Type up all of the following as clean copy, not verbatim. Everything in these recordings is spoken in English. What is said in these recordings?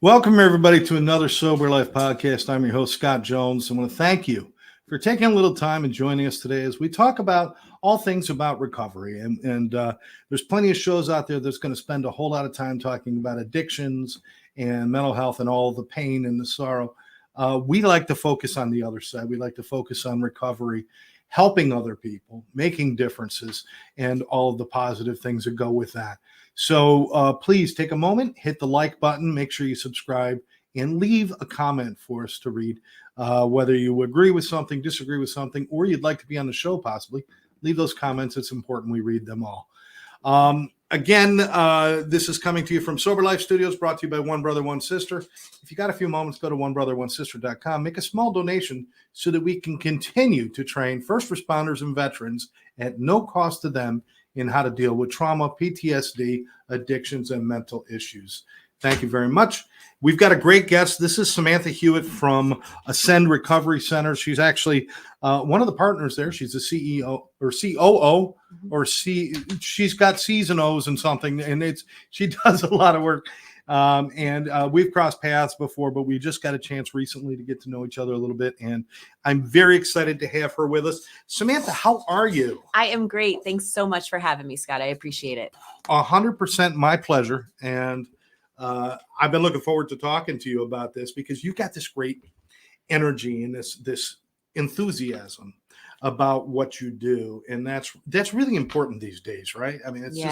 Welcome, everybody, to another Sober Life podcast. I'm your host, Scott Jones. I want to thank you for taking a little time and joining us today as we talk about all things about recovery. And there's plenty of shows out there that's going to spend a whole lot of time talking about addictions and mental health and all the pain and the sorrow. We like to focus on the other side. We like to focus on recovery, helping other people, making differences, and all of the positive things that go with that. So please take a moment, hit the like button, make sure you subscribe, and leave a comment for us to read. Whether you agree with something, disagree with something, or you'd like to be on the show possibly, leave those comments. It's important we read them all. Again, this is coming to you from Sober Life Studios, brought to you by One Brother, One Sister. If you got a few moments, go to onebrother1sister.com. Make a small donation so that we can continue to train first responders and veterans at no cost to them in how to deal with trauma, PTSD, addictions, and mental issues. Thank you very much. We've got a great guest. This is Samantha Hewitt from Ascend Recovery Center. She's actually one of the partners there. She's the CEO or COO, or she's got C's and O's and something, and she does a lot of work. We've crossed paths before, but we just got a chance recently to get to know each other a little bit, and I'm very excited to have her with us. Samantha, how are you? I am great. Thanks so much for having me, Scott. I appreciate it. 100% my pleasure. And I've been looking forward to talking to you about this because you've got this great energy and this enthusiasm about what you do, and that's really important these days, right? I mean, it's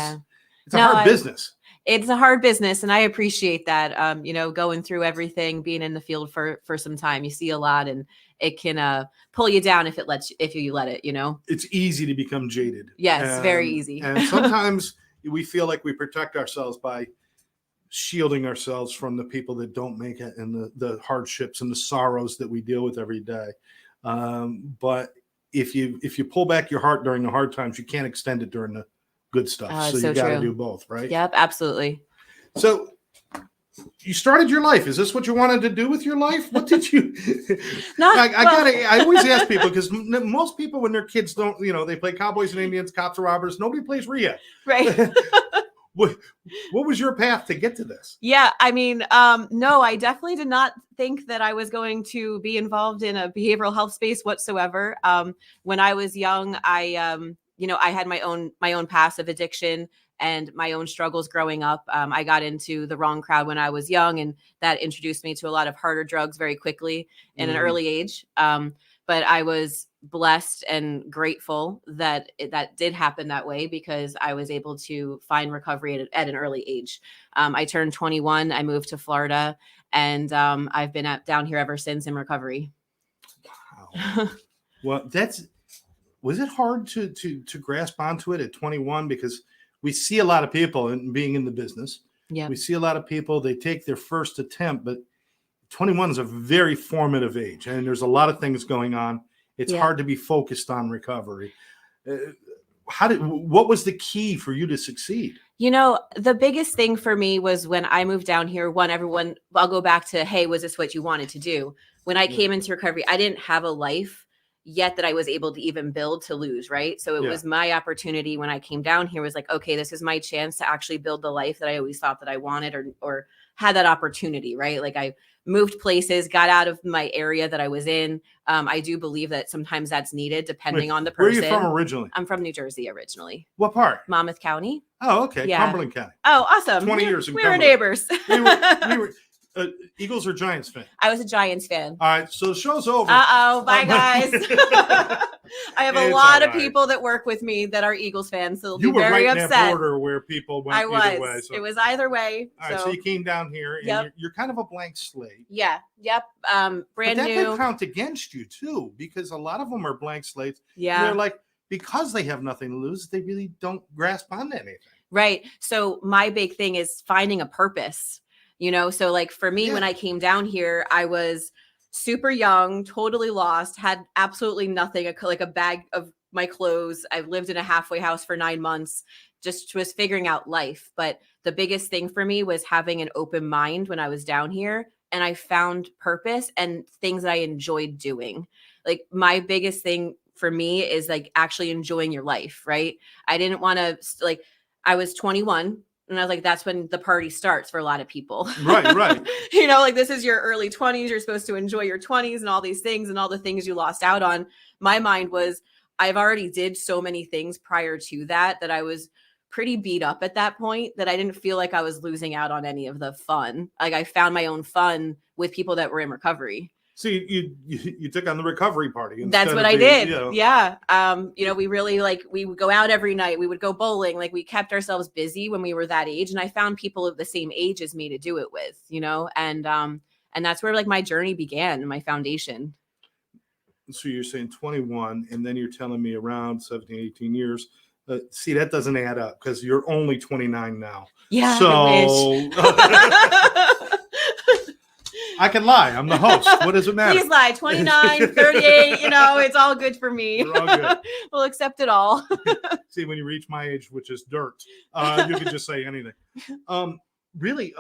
a hard business. It's a hard business, and I appreciate that. Going through everything, being in the field for some time, you see a lot, and it can pull you down if you let it. It's easy to become jaded. Yes, very easy. And sometimes we feel like we protect ourselves by shielding ourselves from the people that don't make it and the hardships and the sorrows that we deal with every day. But if you pull back your heart during the hard times, you can't extend it during the good stuff. So you got to do both, right? Yep, absolutely. So you started your life. Is this what you wanted to do with your life? What did you? I always ask people, because most people when their kids don't, they play cowboys and Indians, cops and robbers. Nobody plays rehab. Right. What was your path to get to this? Yeah, I mean, no, I definitely did not think that I was going to be involved in a behavioral health space whatsoever. When I was young, I had my own passive addiction and my own struggles growing up. I got into the wrong crowd when I was young, and that introduced me to a lot of harder drugs very quickly in an early age. But I was blessed and grateful that that did happen that way, because I was able to find recovery at an early age. I turned 21. I moved to Florida, and I've been down here ever since in recovery. Wow. Well, was it hard to grasp onto it at 21? Because we see a lot of people being in the business. Yeah. We see a lot of people, they take their first attempt, but 21 is a very formative age, and there's a lot of things going on. It's hard to be focused on recovery. What was the key for you to succeed? The biggest thing for me was when I moved down here, I'll go back to, hey, was this what you wanted to do? When I came into recovery, I didn't have a life yet that I was able to even build to lose, right? So it was my opportunity when I came down here, was like, okay, this is my chance to actually build the life that I always thought that I wanted, or had that opportunity, right? Like, I moved places, got out of my area that I was in. I do believe that sometimes that's needed depending on the person. Where are you from originally? I'm from New Jersey originally. What part? Monmouth County. Oh, okay. Yeah. Cumberland County. Oh, awesome. 20 years in we Cumberland. were neighbors. we were Eagles or Giants fan? I was a Giants fan. All right, so the show's over. Bye guys. I have a lot of people that work with me that are Eagles fans, so they'll be very upset. You were right in that border where people went either way. So. It was either way. All right, so you came down here, and you're kind of a blank slate. Yeah. Yep. Brand but that new. That could count against you too, because a lot of them are blank slates. Yeah. They're like, because they have nothing to lose, they really don't grasp onto anything. Right. So my big thing is finding a purpose. So like for me, when I came down here, I was super young, totally lost, had absolutely nothing, like a bag of my clothes. I lived in a halfway house for 9 months, just was figuring out life. But the biggest thing for me was having an open mind when I was down here, and I found purpose and things that I enjoyed doing. Like, my biggest thing for me is like actually enjoying your life, right? I didn't want to, like, I was 21 And I was like, that's when the party starts for a lot of people. Right. You know, like this is your early 20s. You're supposed to enjoy your 20s and all these things and all the things you lost out on. My mind was, I've already did so many things prior to that I was pretty beat up at that point that I didn't feel like I was losing out on any of the fun. Like I found my own fun with people that were in recovery. So you took on the recovery party. That's what I did. Yeah. You know, we really we would go out every night. We would go bowling. Like we kept ourselves busy when we were that age. And I found people of the same age as me to do it with, you know, and that's where like my journey began, my foundation. So you're saying 21, and then you're telling me around 17, 18 years. See, that doesn't add up because you're only 29 now. Yeah. So I can lie. I'm the host. What does it matter? Please lie. 29, 38, you know, it's all good for me. We're all good. We'll accept it all. See, when you reach my age, which is dirt, you can just say anything. Really,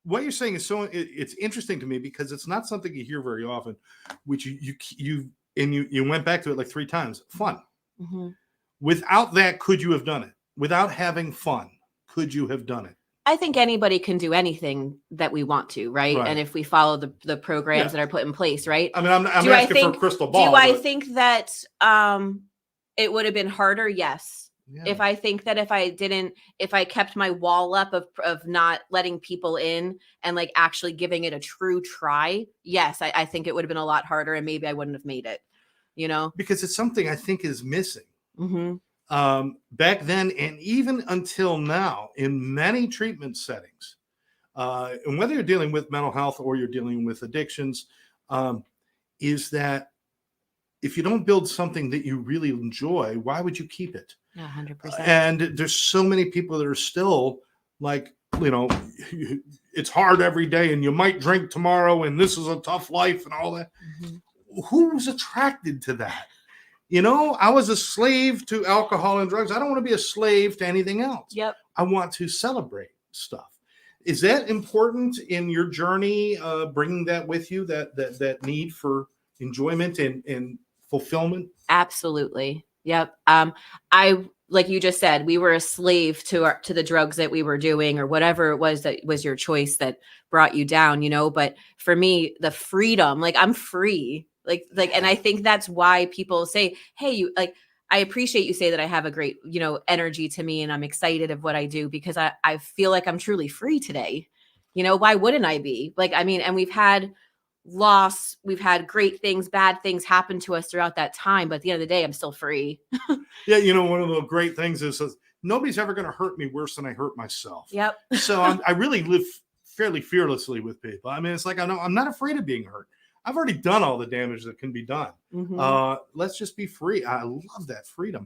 what you're saying is it's interesting to me because it's not something you hear very often, which you went back to it like 3 times. Fun. Mm-hmm. Without that, could you have done it? Without having fun, could you have done it? I think anybody can do anything that we want to, right? And if we follow the programs that are put in place, right? I mean, I'm asking for a crystal ball. Do I think that it would have been harder? Yes. Yeah. If I think that if I kept my wall up of not letting people in and like actually giving it a true try, yes, I think it would have been a lot harder and maybe I wouldn't have made it, you know? Because it's something I think is missing. Mm-hmm. Back then and even until now in many treatment settings, and whether you're dealing with mental health or you're dealing with addictions, is that if you don't build something that you really enjoy, why would you keep it? 100%. And there's so many people that are still like, you know, it's hard every day and you might drink tomorrow and this is a tough life and all that. Mm-hmm. Who's attracted to that? You know, I was a slave to alcohol and drugs. I don't want to be a slave to anything else. Yep. I want to celebrate stuff. Is that important in your journey, bringing that with you, that need for enjoyment and fulfillment? Absolutely. Yep. I, like you just said, we were a slave to the drugs that we were doing or whatever it was that was your choice that brought you down, you know, but for me, the freedom, like I'm free. Like, and I think that's why people say, hey, you like, I appreciate you say that I have a great, you know, energy to me and I'm excited of what I do because I feel like I'm truly free today. You know, why wouldn't I be? Like, I mean, and we've had loss, we've had great things, bad things happen to us throughout that time. But at the end of the day, I'm still free. Yeah. You know, one of the great things is nobody's ever going to hurt me worse than I hurt myself. Yep. So I really live fairly fearlessly with people. I mean, it's like, I'm not afraid of being hurt. I've already done all the damage that can be done. Mm-hmm. Let's just be free. I love that freedom.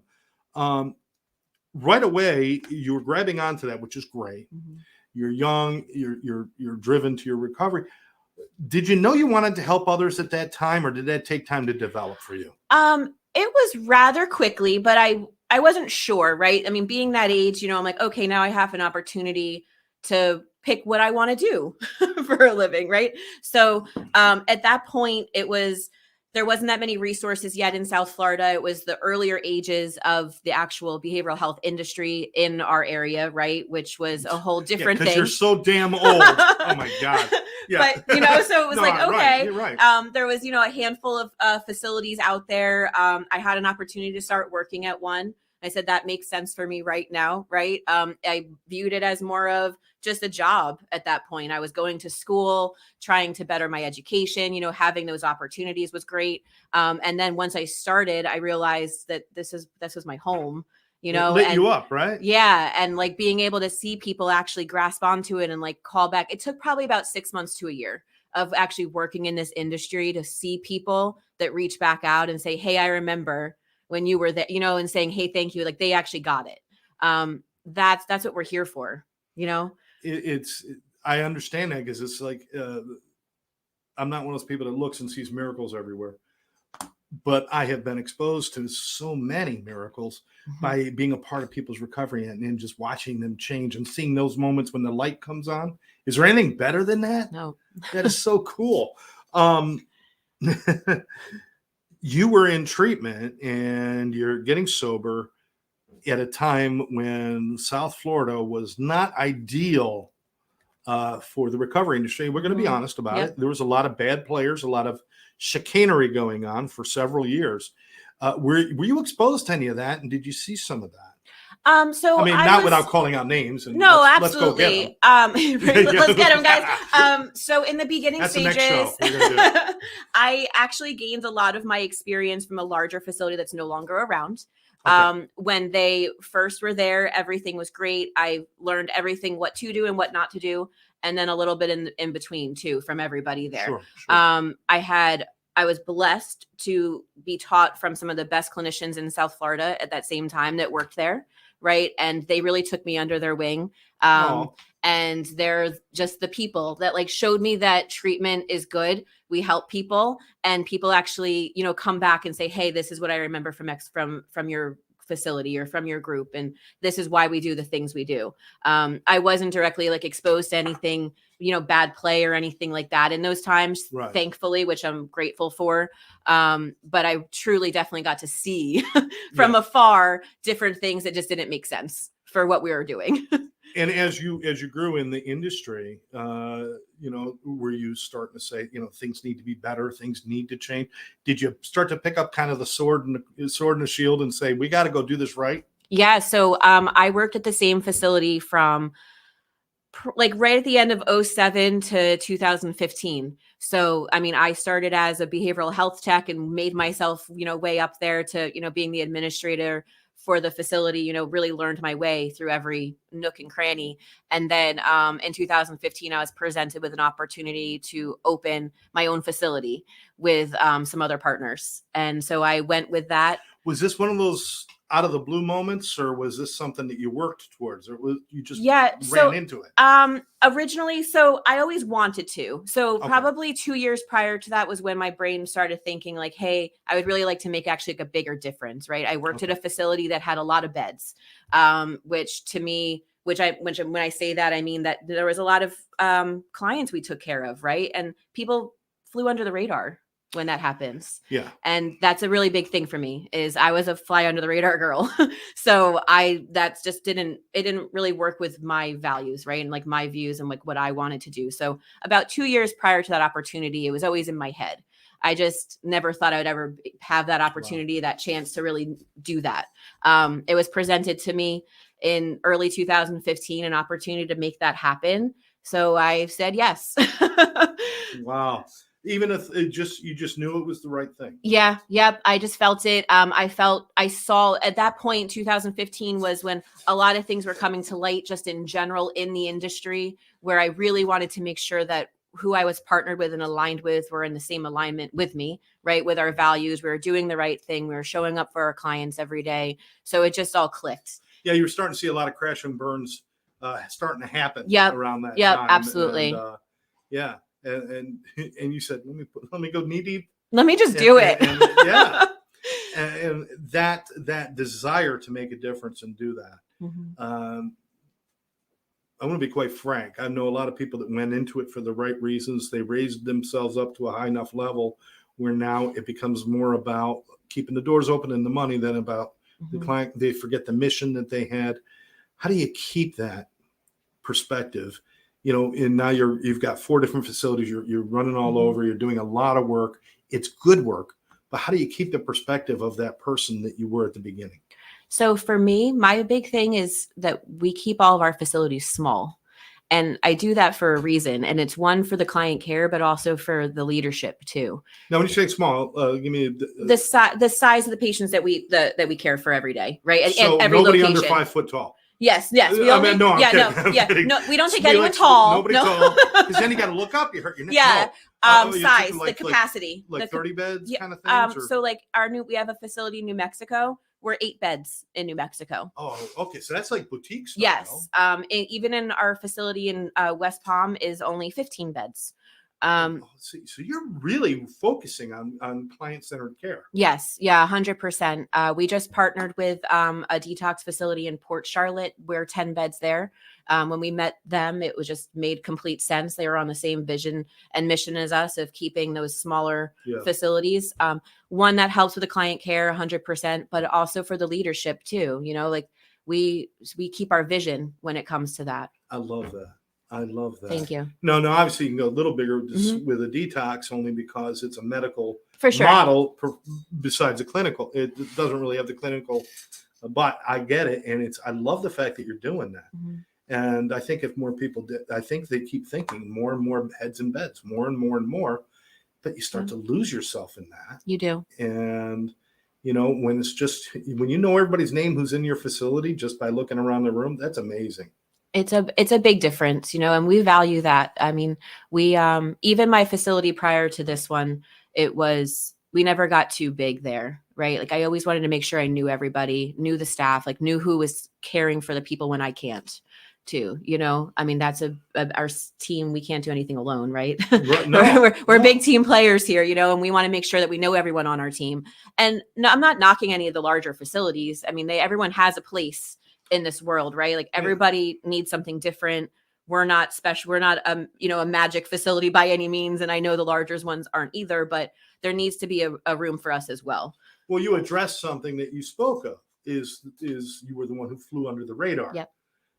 Right away, you're grabbing onto that, which is great. Mm-hmm. You're young. You're driven to your recovery. Did you know you wanted to help others at that time, or did that take time to develop for you? It was rather quickly, but I wasn't sure. Right. I mean, being that age, you know, I'm like, okay, now I have an opportunity to pick what I want to do for a living. Right. So at that point, there wasn't that many resources yet in South Florida. It was the earlier ages of the actual behavioral health industry in our area. Right. Which was a whole different thing. Because you're so damn old. Oh my God. Yeah. But, you know, so it was okay. Right, you're right. There was, you know, a handful of facilities out there. I had an opportunity to start working at one. I said, that makes sense for me right now. Right. I viewed it as more of just a job at that point. I was going to school, trying to better my education, you know, having those opportunities was great. And then once I started, I realized that this was my home. You know, it lit you up, right? Yeah. And like being able to see people actually grasp onto it and like call back. It took probably about 6 months to a year of actually working in this industry to see people that reach back out and say, hey, I remember when you were there, you know, and saying, hey, thank you. Like they actually got it. That's what we're here for, you know? I understand that because it's like, I'm not one of those people that looks and sees miracles everywhere. But I have been exposed to so many miracles by being a part of people's recovery and just watching them change and seeing those moments when the light comes on. Is there anything better than that? No. That is so cool. You were in treatment and you're getting sober. at a time when South Florida was not ideal for the recovery industry. We're going to be honest about it. There was a lot of bad players, a lot of chicanery going on for several years. Were you exposed to any of that, and did you see some of that? So not without calling out names. And no, absolutely. Let's get them, guys. So in the beginning That's stages, the next show. I actually gained a lot of my experience from a larger facility that's no longer around. Okay. When they first were there, everything was great. I learned everything, what to do and what not to do, and then a little bit in between too from everybody there. Sure. I was blessed to be taught from some of the best clinicians in South Florida at that same time that worked there. Right. And they really took me under their wing. And they're just the people that like showed me that treatment is good. We help people, and people actually, come back and say, hey, this is what I remember from your facility or from your group. And this is why we do the things we do. I wasn't directly like exposed to anything, bad play or anything like that in those times, Right. Thankfully, which I'm grateful for. But I truly definitely got to see from afar different things that just didn't make sense for what we were doing. And as you grew in the industry, were you starting to say, things need to be better, things need to change? Did you start to pick up kind of the sword and the shield and say, we got to go do this right? Yeah. So I worked at the same facility from like right at the end of 2007 to 2015. So, I started as a behavioral health tech and made myself, way up there to, being the administrator for the facility, really learned my way through every nook and cranny. And then in 2015, I was presented with an opportunity to open my own facility with some other partners. And so I went with that. Was this one of those out of the blue moments, or was this something that you worked towards, or was you just ran into it? Originally, so I always wanted to. So probably 2 years prior to that was when my brain started thinking like, hey, I would really like to make actually like a bigger difference, right? I worked at a facility that had a lot of beds, which to me, when I say that, I mean that there was a lot of clients we took care of, right? And people flew under the radar when that happens. Yeah. And that's a really big thing for me is I was a fly under the radar girl. So it didn't really work with my values, right? And like my views and like what I wanted to do. So about 2 years prior to that opportunity, it was always in my head. I just never thought I would ever have that opportunity, that chance to really do that. It was presented to me in early 2015, an opportunity to make that happen. So I said yes. Wow. Even if you just knew it was the right thing. Yeah. Yep. I just felt it. I saw at that point, 2015 was when a lot of things were coming to light just in general in the industry, where I really wanted to make sure that who I was partnered with and aligned with were in the same alignment with me, right? With our values, we were doing the right thing. We were showing up for our clients every day. So it just all clicked. Yeah. You were starting to see a lot of crash and burns starting to happen around that time. Yeah, absolutely. And, yeah. And you said, let me go knee deep. Let me just do it. And that desire to make a difference and do that. Mm-hmm. I want to be quite frank. I know a lot of people that went into it for the right reasons. They raised themselves up to a high enough level where now it becomes more about keeping the doors open and the money than about the client. They forget the mission that they had. How do you keep that perspective? And now you've got 4 different facilities. You're running all over. You're doing a lot of work. It's good work, but how do you keep the perspective of that person that you were at the beginning? So for me, my big thing is that we keep all of our facilities small, and I do that for a reason. And it's one for the client care, but also for the leadership too. Now, when you say small, give me the size of the patients that we care for every day, right? So and every nobody location. under 5 foot tall. Yes. No, I'm kidding. No, we don't take anyone tall. Nobody tall, because then you got to look up. You hurt your neck. Yeah. Size, like, the capacity, like 30 beds kind of things. So like we have a facility in New Mexico. We're 8 beds in New Mexico. Oh, okay. So that's like boutique style. Yes. Even in our facility in West Palm is only 15 beds. So you're really focusing on client-centered care. Yes. Yeah. 100%. We just partnered with a detox facility in Port Charlotte. We're 10 beds there. When we met them, it was just made complete sense. They were on the same vision and mission as us of keeping those smaller facilities. One that helps with the client care 100%, but also for the leadership too. Like we keep our vision when it comes to that. I love that. I love that. Thank you. No, obviously you can go a little bigger Mhm. with a detox only because it's a medical For sure. model besides the clinical. It doesn't really have the clinical, but I get it. And I love the fact that you're doing that. Mhm. And I think if more people did, I think they keep thinking more and more heads in beds, more and more and more, but you start to lose yourself in that. You do. And, when it's just, when you know everybody's name who's in your facility just by looking around the room, that's amazing. It's a big difference, and we value that. I mean, we, even my facility prior to this one, we never got too big there, right? Like I always wanted to make sure I knew everybody, knew the staff, like knew who was caring for the people when I can't too, I mean, that's our team. We can't do anything alone, right? No, we're big team players here, and we want to make sure that we know everyone on our team. And no, I'm not knocking any of the larger facilities. I mean, everyone has a place in this world, right? Like everybody needs something different. We're not special. We're not, a magic facility by any means. And I know the larger ones aren't either, but there needs to be a room for us as well. Well, you addressed something that you spoke of is you were the one who flew under the radar. Yep.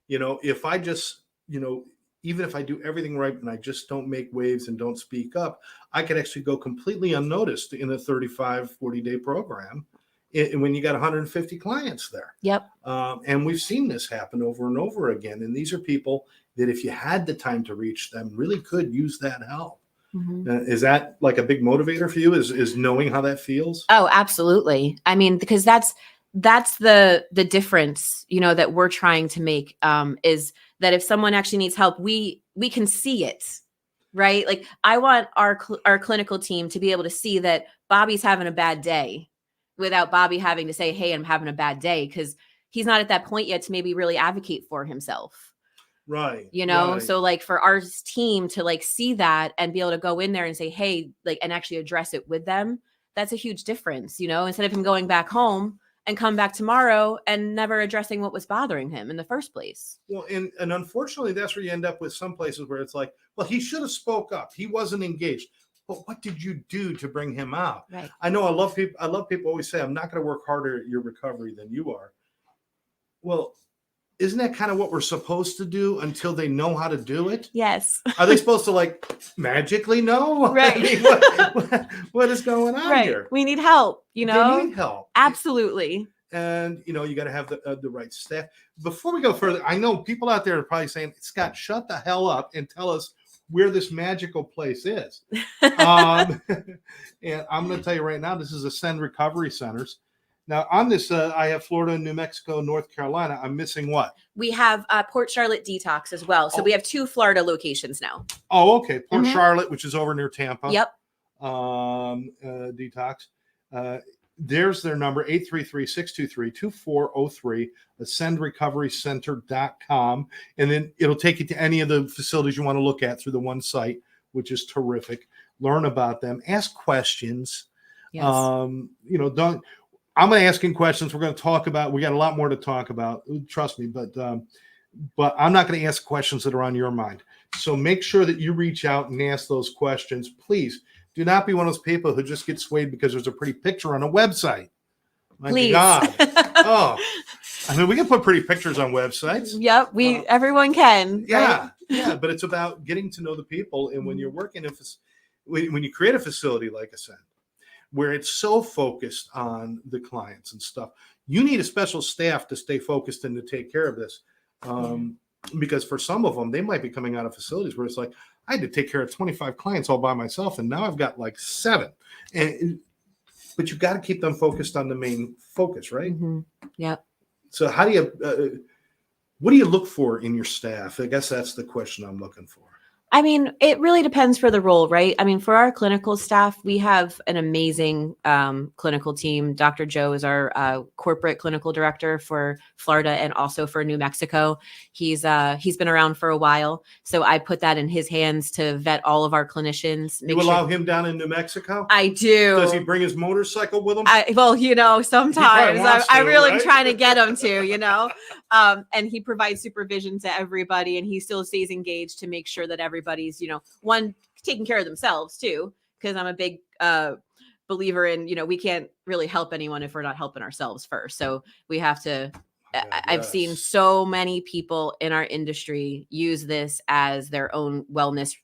If I just, even if I do everything right and I just don't make waves and don't speak up, I could actually go completely unnoticed in a 35, 40-day program when you got 150 clients there. Yep. And we've seen this happen over and over again. And these are people that if you had the time to reach them, really could use that help. Mm-hmm. Is that like a big motivator for you? Is knowing how that feels? Oh, absolutely. I mean, because that's the difference, that we're trying to make, is that if someone actually needs help, we can see it, right? Like I want our clinical team to be able to see that Bobby's having a bad day without Bobby having to say, hey, I'm having a bad day, because he's not at that point yet to maybe really advocate for himself. Right. Right. So like for our team to like see that and be able to go in there and say, hey, like, and actually address it with them, that's a huge difference, instead of him going back home and come back tomorrow and never addressing what was bothering him in the first place. Well, and unfortunately, that's where you end up with some places where it's like, well, he should have spoke up. He wasn't engaged. But what did you do to bring him out? Right. I know I love people always say, I'm not going to work harder at your recovery than you are. Well, isn't that kind of what we're supposed to do until they know how to do it? Yes. Are they supposed to like magically know? Right. I mean, what is going on here? We need help, They need help. Absolutely. And, you got to have the right staff. Before we go further, I know people out there are probably saying, Scott, shut the hell up and tell us where this magical place is. And I'm going to tell you right now, this is Ascend Recovery Centers. Now, on this, I have Florida, New Mexico, North Carolina. I'm missing what? We have Port Charlotte Detox as well. So we have 2 Florida locations now. Oh, okay. Port Charlotte, which is over near Tampa. Yep. Detox. There's their number, 833-623-2403, ascendrecoverycenter.com. And then it'll take you to any of the facilities you want to look at through the one site, which is terrific. Learn about them. Ask questions. Yes. I'm going to ask him questions. We're going to talk about, we got a lot more to talk about. Trust me, but I'm not going to ask questions that are on your mind. So make sure that you reach out and ask those questions. Please do not be one of those people who just get swayed because there's a pretty picture on a website. My God. Oh, I mean, we can put pretty pictures on websites. Yep. Everyone can. Yeah. Right? Yeah. But it's about getting to know the people. And when you're working, when you create a facility like Ascend, where it's so focused on the clients and stuff, you need a special staff to stay focused and to take care of this. Because for some of them, they might be coming out of facilities where it's like, I had to take care of 25 clients all by myself, and now I've got like 7. But you've got to keep them focused on the main focus, right? Mm-hmm. Yep. So how do you, what do you look for in your staff? I guess that's the question I'm looking for. I mean, it really depends for the role, right? I mean, for our clinical staff, we have an amazing clinical team. Dr. Joe is our corporate clinical director for Florida and also for New Mexico. He's been around for a while, so I put that in his hands to vet all of our clinicians. You allow him down in New Mexico? I do. Does he bring his motorcycle with him? Sometimes I really am right? trying to get him to, and he provides supervision to everybody, and he still stays engaged to make sure that everybody's, one, taking care of themselves too, because I'm a big believer in, we can't really help anyone if we're not helping ourselves first. So we have to I've seen Yes. so many people in our industry use this as their own wellness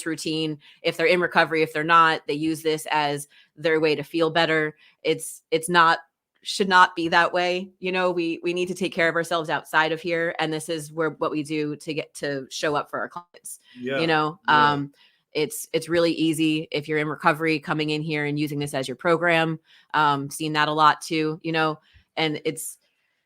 routine. If they're in recovery, if they're not, they use this as their way to feel better. It's not should not be that way. We need to take care of ourselves outside of here, and this is what we do to get to show up for our clients. Yeah. It's really easy if you're in recovery, coming in here and using this as your program. Seen that a lot too, and it's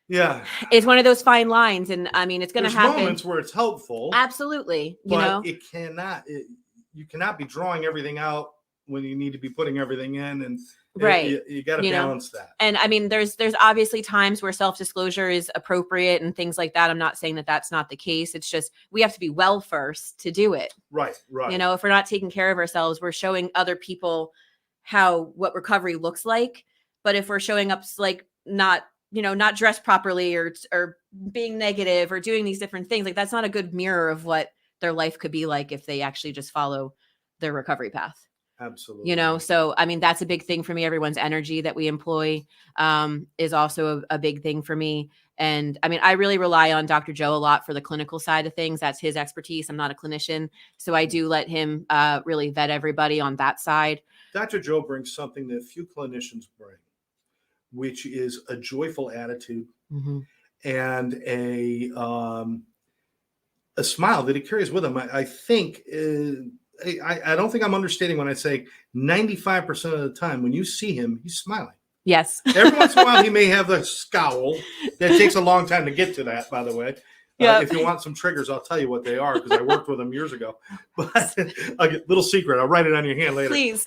one of those fine lines. And I mean, it's going to happen. There's moments where it's helpful. Absolutely. But you cannot be drawing everything out when you need to be putting everything in, and right. You got to balance that. And I mean, there's obviously times where self-disclosure is appropriate and things like that. I'm not saying that that's not the case. It's just, we have to be well first to do it. Right. If we're not taking care of ourselves, we're showing other people what recovery looks like. But if we're showing up like not dressed properly or being negative or doing these different things, like that's not a good mirror of what their life could be like if they actually just follow their recovery path. Absolutely. So I mean, that's a big thing for me. Everyone's energy that we employ is also a big thing for me. And I mean, I really rely on Dr. Joe a lot for the clinical side of things. That's his expertise. I'm not a clinician, so I do let him really vet everybody on that side. Dr. Joe brings something that few clinicians bring, which is a joyful attitude and a smile that he carries with him. I think I don't think I'm understating when I say 95% of the time when you see him, he's smiling. Yes. Every once in a while, he may have the scowl. That takes a long time to get to that, by the way. If you want some triggers, I'll tell you what they are because I worked with him years ago. But a little secret, I'll write it on your hand later. Please.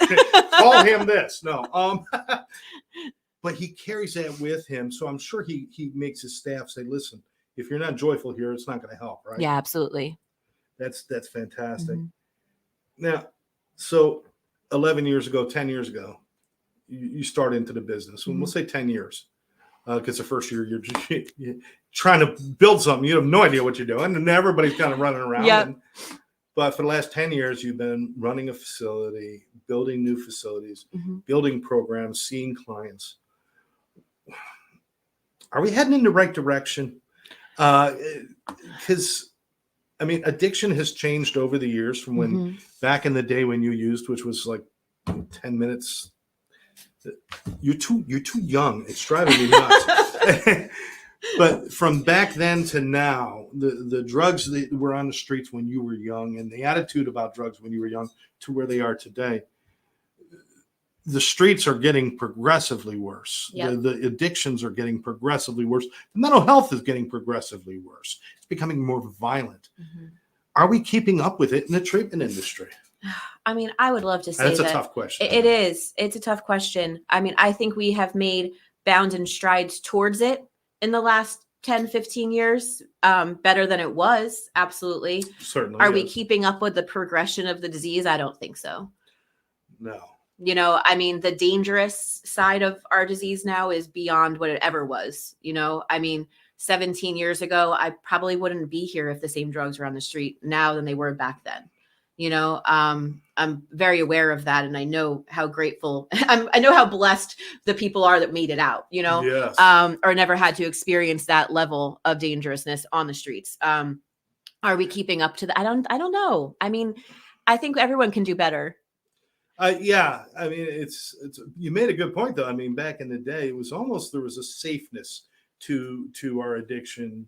Call him this. No. But he carries that with him. So I'm sure he makes his staff say, listen, if you're not joyful here, it's not going to help, right? Yeah, absolutely. That's fantastic. Now, so 11 years ago, 10 years ago, you start into the business. We'll say 10 years because the first year you're trying to build something. You have no idea what you're doing, and everybody's kind of running around. Yep. But for the last 10 years, you've been running a facility, building new facilities, building programs, seeing clients. Are we heading in the right direction? Because I mean, addiction has changed over the years from when back in the day when you used, which was like 10 minutes. You're too young. It's driving me nuts. But from back then to now, the drugs that were on the streets when you were young and the attitude about drugs when you were young to where they are today, the streets are getting progressively worse. Yep. The addictions are getting progressively worse. The mental health is getting progressively worse. It's becoming more violent. Are we keeping up with it in the treatment industry? I mean, I would love to say that's a tough question. It is. It's a tough question. I mean, I think we have made bounds and strides towards it in the last 10, 15 years, better than it was. Absolutely. Certainly. Are we keeping up with the progression of the disease? I don't think so. No. I mean, the dangerous side of our disease now is beyond what it ever was. I mean, 17 years ago, I probably wouldn't be here if the same drugs were on the street now than they were back then. I'm very aware of that. And I know how grateful I know how blessed the people are that made it out, Yes. Or never had to experience that level of dangerousness on the streets. Are we keeping up to that? I don't know. I mean, I think everyone can do better. Yeah. I mean, it's you made a good point though. I mean, back in the day, it was almost, there was a safeness to our addiction.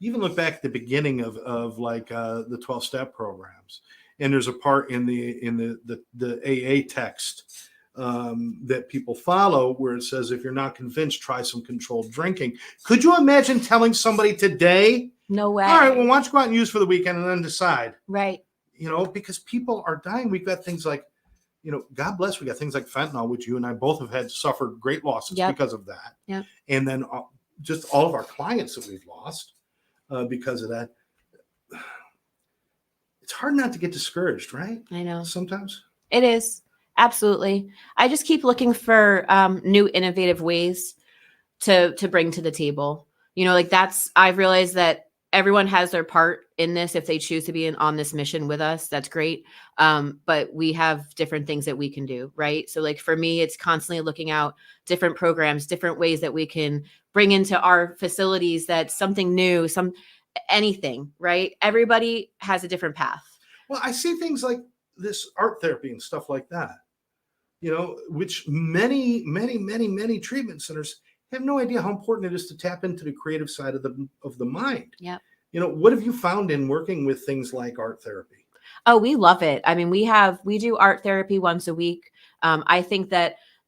Even look back at the beginning of like the 12-step programs, and there's a part in the AA text that people follow where it says, if you're not convinced, try some controlled drinking. Could you imagine telling somebody today, no way, all right, well, why don't you go out and use for the weekend and then decide? Right. Because people are dying. We've got things like, God bless, we got things like fentanyl, which you and I both have suffered great losses because of that. Yep. And then just all of our clients that we've lost because of that. It's hard not to get discouraged, right? I know. Sometimes. It is. Absolutely. I just keep looking for new innovative ways to bring to the table. I've realized that everyone has their part in this. If they choose to be on this mission with us, that's great. But we have different things that we can do, right? So like for me, it's constantly looking out different programs, different ways that we can bring into our facilities that's something new, anything, right? Everybody has a different path. Well, I see things like this art therapy and stuff like that, which many treatment centers have no idea how important it is to tap into the creative side of the mind. Yeah. What have you found in working with things like art therapy? Oh, we love it. I mean, we do art therapy once a week. I think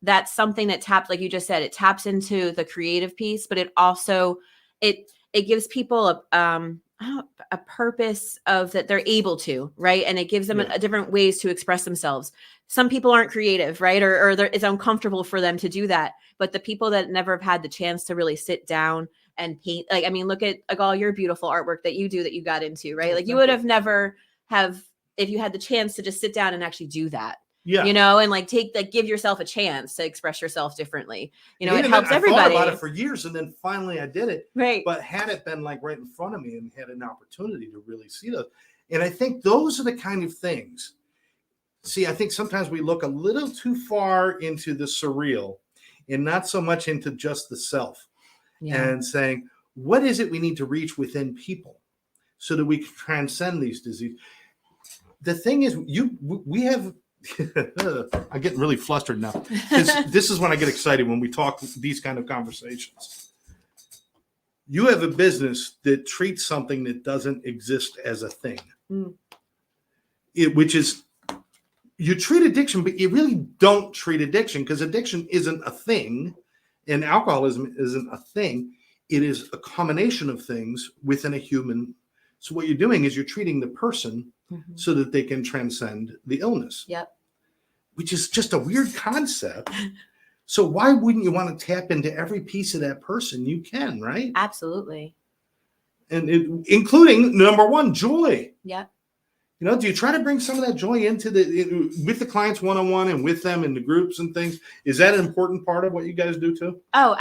that's something that taps, like you just said, it taps into the creative piece, but it also, it gives people a purpose of that they're able to, right? And it gives them a different ways to express themselves. Some people aren't creative, right? Or it's uncomfortable for them to do that. But the people that never have had the chance to really sit down and paint, like, I mean, look at like all your beautiful artwork that you do that you got into, right? Like you would have never have, if you had the chance to just sit down and actually do that. Yeah. And like give yourself a chance to express yourself differently. It helps I everybody. thought about it for years and then finally I did it. Right. But had it been like right in front of me and had an opportunity to really see those. And I think those are the kind of things. See, I think sometimes we look a little too far into the surreal and not so much into just the self. Yeah. And saying, what is it we need to reach within people so that we can transcend these diseases? The thing is, we have, I'm getting really flustered now. This is when I get excited when we talk these kind of conversations. You have a business that treats something that doesn't exist as a thing. Which is, you treat addiction, but you really don't treat addiction because addiction isn't a thing and alcoholism isn't a thing. It is a combination of things within a human. So what you're doing is you're treating the person so that they can transcend the illness. Yep. Which is just a weird concept. So why wouldn't you want to tap into every piece of that person you can, right? Absolutely. And including number one, joy. Yep. Do you try to bring some of that joy into with the clients one-on-one and with them in the groups and things? Is that an important part of what you guys do too? Oh,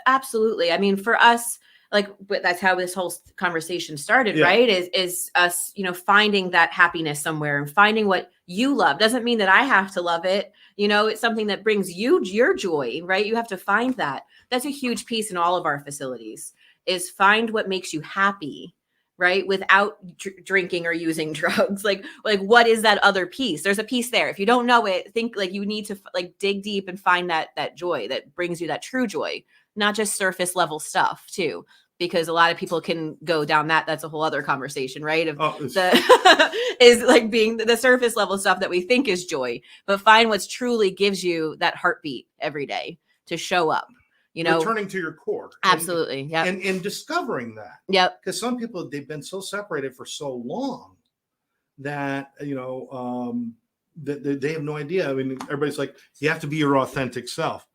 absolutely. I mean, for us, like, but that's how this whole conversation started, right? Is us, finding that happiness somewhere and finding what you love. Doesn't mean that I have to love it. It's something that brings you your joy, right? You have to find that. That's a huge piece in all of our facilities is find what makes you happy, right? Without drinking or using drugs. Like what is that other piece? There's a piece there. If you don't know it, think like you need to like dig deep and find that joy that brings you that true joy, not just surface level stuff too, because a lot of people can go down that's a whole other conversation, right? Is like being the surface level stuff that we think is joy, but find what's truly gives you that heartbeat every day to show up. Returning to your core. Absolutely. Yeah. And discovering that. Yep. Because some people, they've been so separated for so long that, that they have no idea. I mean, everybody's like, you have to be your authentic self.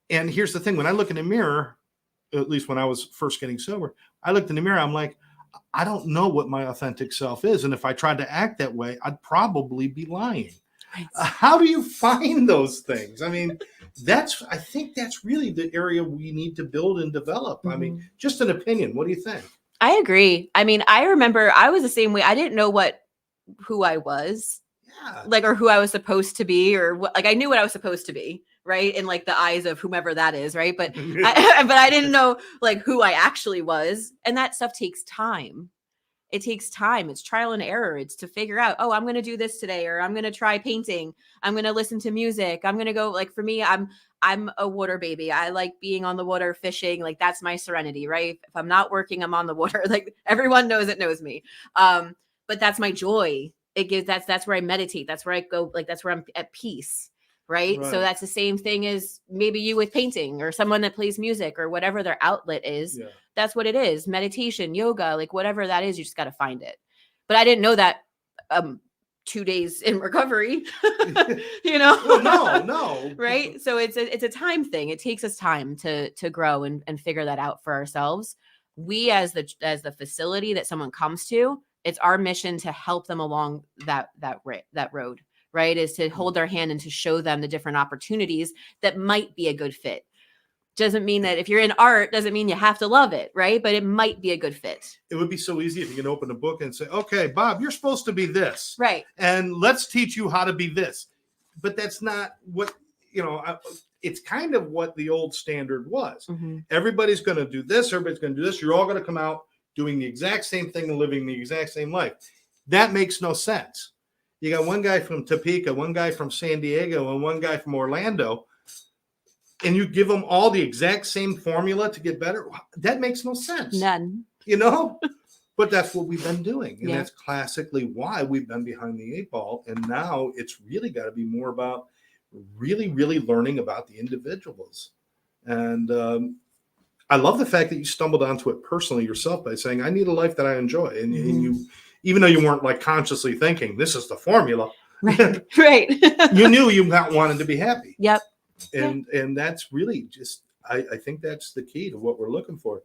And here's the thing. When I look in the mirror, at least when I was first getting sober, I looked in the mirror. I'm like, I don't know what my authentic self is. And if I tried to act that way, I'd probably be lying. Right. How do you find those things? I mean, I think that's really the area we need to build and develop. I mean, just an opinion. What do you think? I agree. I mean, I remember I was the same way. I didn't know who I was, or who I was supposed to be, or I knew what I was supposed to be, right? In like the eyes of whomever that is, right? But I didn't know like who I actually was, and that stuff takes time. It takes time. It's trial and error. It's to figure out, I'm going to do this today, or I'm going to try painting. I'm going to listen to music. I'm going to go, like, for me, I'm a water baby. I like being on the water, fishing. Like, that's my serenity, right? If I'm not working, I'm on the water. Like, everyone knows me. But that's my joy. That's where I meditate. That's where I go. Like, that's where I'm at peace. Right. So that's the same thing as maybe you with painting or someone that plays music or whatever their outlet is. Yeah. That's what it is. Meditation, yoga, like whatever that is, you just got to find it. But I didn't know that 2 days in recovery, Well, no. Right. So it's a time thing. It takes us time to grow and figure that out for ourselves. We as the facility that someone comes to, it's our mission to help them along that road. Right, is to hold their hand and to show them the different opportunities that might be a good fit. doesn't mean that if you're in art, doesn't mean you have to love it, right? But it might be a good fit. It would be so easy if you can open a book and say, okay, Bob, you're supposed to be this. Right. And let's teach you how to be this. But that's not what, it's kind of what the old standard was. Mm-hmm. Everybody's going to do this. Everybody's going to do this. You're all going to come out doing the exact same thing and living the exact same life. That makes no sense. You got one guy from Topeka, one guy from San Diego, and one guy from Orlando, and you give them all the exact same formula to get better. That makes no sense. None. But that's what we've been doing. And Yeah. that's classically why we've been behind the 8 ball. And now it's really got to be more about really, really learning about the individuals. And I love the fact that you stumbled onto it personally yourself by saying, I need a life that I enjoy. And, Mm-hmm. and you, even though you weren't like consciously thinking, this is the formula, Right. Right. you knew you wanted to be happy. Yep. And that's really just, I think that's the key to what we're looking for.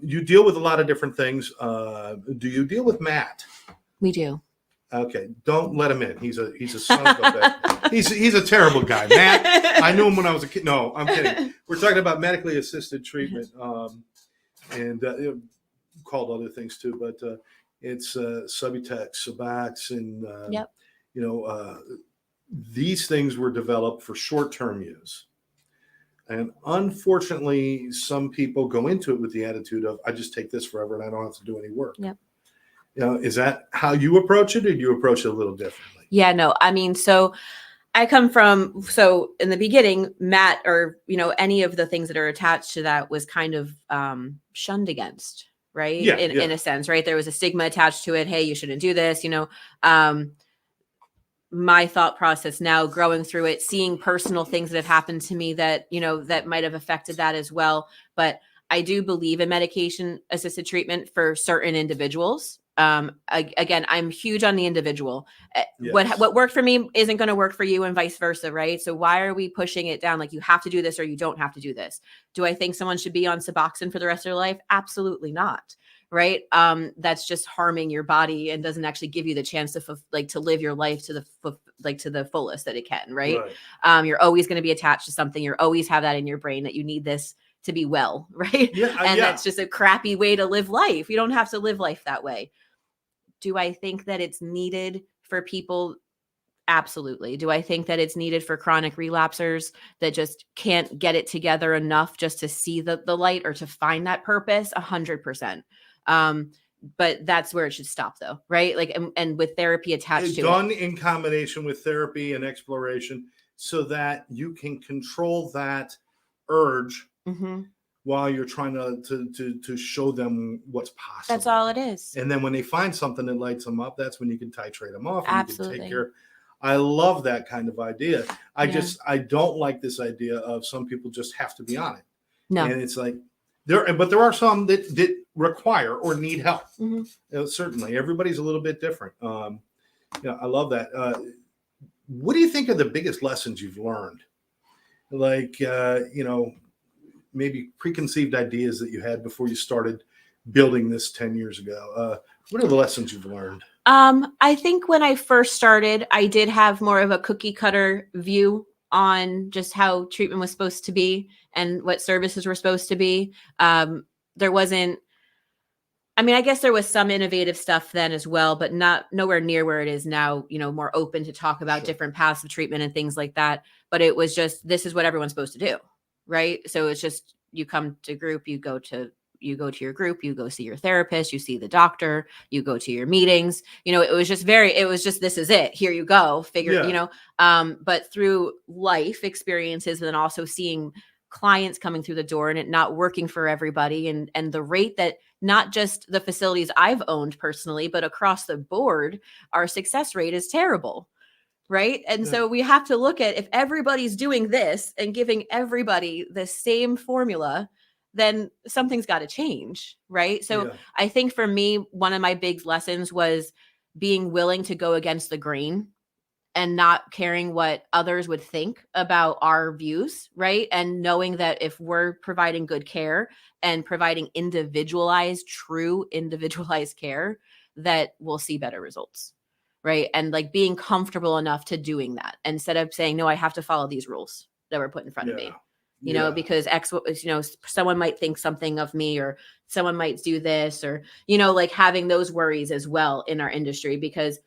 You deal with a lot of different things. Do you deal with Matt? We do. Okay, don't let him in. He's a son of a bitch. He's a terrible guy. Matt, I knew him when I was a kid. No, I'm kidding. We're talking about medically assisted treatment, and called other things too, but it's Subutex, Subox, and Yep. These things were developed for short-term use. And unfortunately, some people go into it with the attitude of, I just take this forever and I don't have to do any work. Yep. Is that how you approach it, or do you approach it a little differently? Yeah, no, I mean, so I come from, so in the beginning, Matt, or, any of the things that are attached to that was kind of shunned against, right? Yeah, in a sense, right? There was a stigma attached to it. Hey, you shouldn't do this, my thought process now, growing through it, seeing personal things that have happened to me that, that might have affected that as well. But I do believe in medication assisted treatment for certain individuals. Again, I'm huge on the individual. Yes. What worked for me isn't going to work for you, and vice versa, right? So why are we pushing it down? Like, you have to do this or you don't have to do this. Do I think someone should be on Suboxone for the rest of their life? Absolutely not. Right. That's just harming your body and doesn't actually give you the chance to live your life to the fullest that it can. Right. You're always going to be attached to something. You're always have that in your brain that you need this to be well. Right. Yeah, and that's just a crappy way to live life. You don't have to live life that way. Do I think that it's needed for people? Absolutely. Do I think that it's needed for chronic relapsers that just can't get it together enough just to see the light or to find that purpose? 100%. But that's where it should stop, though, right? Like, and with therapy attached to it. Done in combination with therapy and exploration, so that you can control that urge while you're trying to show them what's possible. That's all it is. And then when they find something that lights them up, that's when you can titrate them off. And Absolutely. You can take care. I love that kind of idea. I don't like this idea of some people just have to be on it. No. And it's like, there are some that require or need help. Certainly, everybody's a little bit different. I love that. What do you think are the biggest lessons you've learned? Like, maybe preconceived ideas that you had before you started building this 10 years ago. What are the lessons you've learned? I think when I first started, I did have more of a cookie cutter view on just how treatment was supposed to be and what services were supposed to be. There wasn't, I guess there was some innovative stuff then as well, but nowhere near where it is now, more open to talk about different paths of treatment and things like that. But it was just, this is what everyone's supposed to do. Right. So it's just, you come to group, you go to your group, you go see your therapist, you see the doctor, you go to your meetings. It was just this is it. Here you go. But through life experiences and then also seeing clients coming through the door and it not working for everybody and the rate that not just the facilities I've owned personally, but across the board, our success rate is terrible. Right. And so we have to look at if everybody's doing this and giving everybody the same formula, then something's got to change. Right. So I think for me, one of my big lessons was being willing to go against the grain and not caring what others would think about our views. Right. And knowing that if we're providing good care and providing true individualized care, that we'll see better results. Right. And like being comfortable enough to doing that instead of saying, no, I have to follow these rules that were put in front of me. you know, because someone might think something of me, or someone might do this, or, you know, like having those worries as well in our industry, because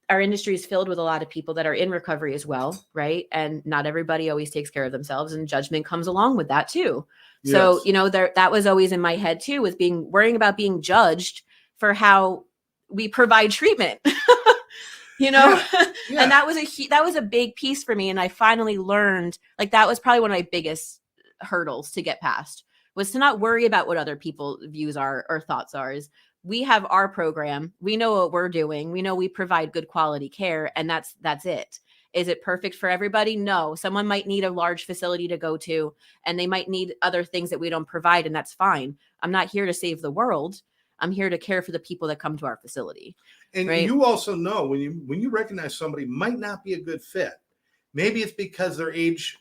our industry is filled with a lot of people that are in recovery as well. Right. And not everybody always takes care of themselves, and judgment comes along with that too. So, Yes. you know, that was always in my head too, was worrying about being judged for how we provide treatment, you know. Yeah. And that was a big piece for me. And I finally learned, like, that was probably one of my biggest hurdles to get past, was to not worry about what other people's views are or thoughts are. Is we have our program, we know what we're doing, we know we provide good quality care, and that's it. Is it perfect for everybody? No. Someone might need a large facility to go to, and they might need other things that we don't provide, and that's fine. I'm not here to save the world. I'm here to care for the people that come to our facility. And right? you also know when you recognize somebody might not be a good fit, maybe it's because their age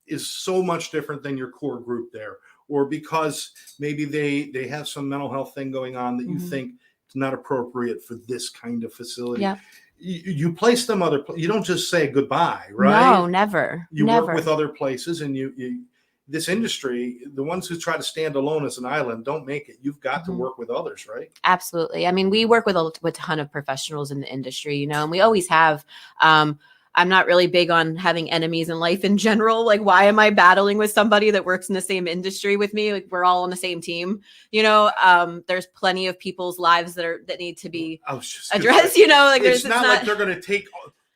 is so much different than your core group there, or because maybe they have some mental health thing going on that you think it's not appropriate for this kind of facility. Yeah. You place them you don't just say goodbye, right? No, never. You never. work with other places, and you this industry, the ones who try to stand alone as an island don't make it. You've got to work with others, right? Absolutely. I mean, we work with a ton of professionals in the industry, you know, and we always have. I'm not really big on having enemies in life in general. Like, why am I battling with somebody that works in the same industry with me? Like, we're all on the same team, you know. There's plenty of people's lives that need to be addressed, you know. Like, it's not like they're going to take.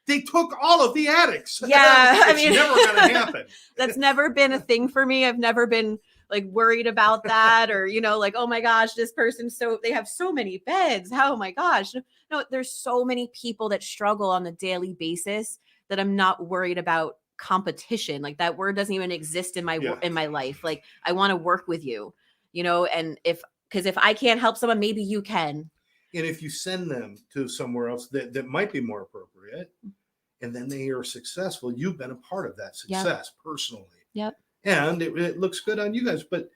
They took all of the addicts. Yeah, I mean, never going to happen. That's never been a thing for me. I've never been like worried about that, or, you know, like, oh my gosh, this person, they have so many beds. Oh my gosh. No, there's so many people that struggle on a daily basis that I'm not worried about competition. Like, that word doesn't even exist in my life. Like, I want to work with you, you know, and because if I can't help someone, maybe you can. And if you send them to somewhere else that might be more appropriate, and then they are successful, you've been a part of that success personally. Yep. And it looks good on you guys. But